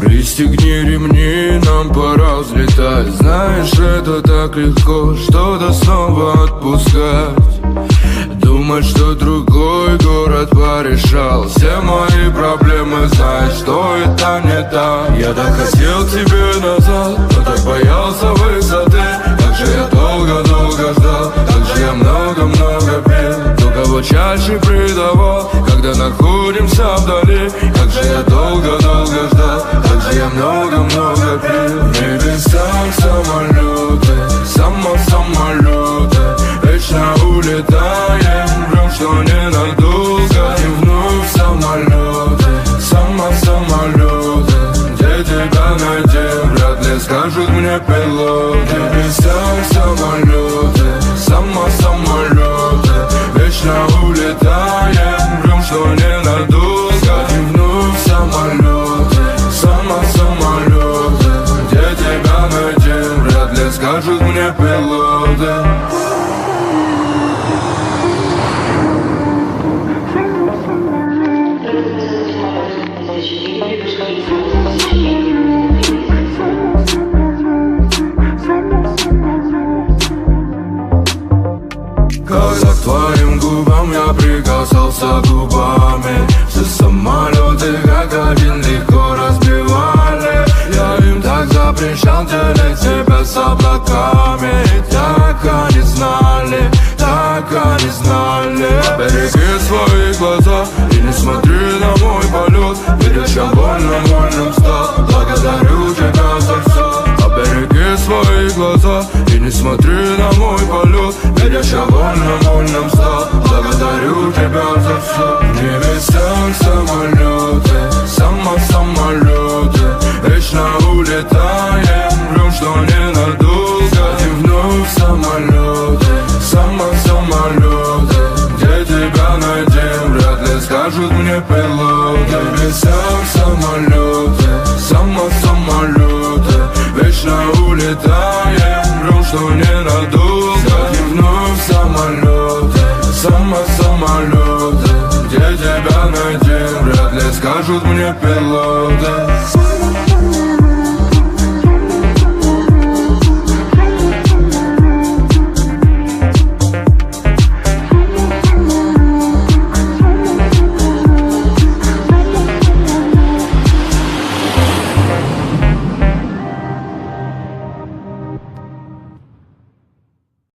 Пристегни ремни, нам пора взлетать. Знаешь, это так легко, что-то снова отпускать. Думать, что другой город порешал все мои проблемы, знаешь, что это не так. Я так хотел к тебе назад, но так боялся высоты. Как же я долго-долго ждал, как же я много-много пил. Кто кого чаще предавал, когда находимся вдали. Как же я долго-долго ждал, как же я много-много пил. В небесах самолеты, самолеты, вечно улетаем, врем, что ненадолго. И вновь самолеты, самолеты, где тебя найдем, вряд ли скажут мне пилоты. В небесах самолеты, самолеты, вечно улетаем, врем, что ненадолго. И вновь самолеты, самолеты, где тебя найдем, вряд ли скажут мне пилоты. Когда к твоим губам я прикасался губами, все самолеты как один легко разбивали. Я им так запрещал делить тебя с облаками. И так они знали, Береги свои глаза и не смотри на мой полет. Ведь я вольным стал, благодарю тебя за все. Береги свои глаза и не смотри на мой полет. Ведь я вольным стал, благодарю тебя за все. В небесах самолеты, самолеты, вечно улетаем, врем, что ненадолго. И вновь самолеты, самолеты, где тебя найдем, вряд ли скажут мне пилоты. В небесах самолеты, самолеты, вечно улетаем, врем, что ненадолго. И вновь самолеты, самолеты, где тебя найдем, вряд ли скажут мне пилоты.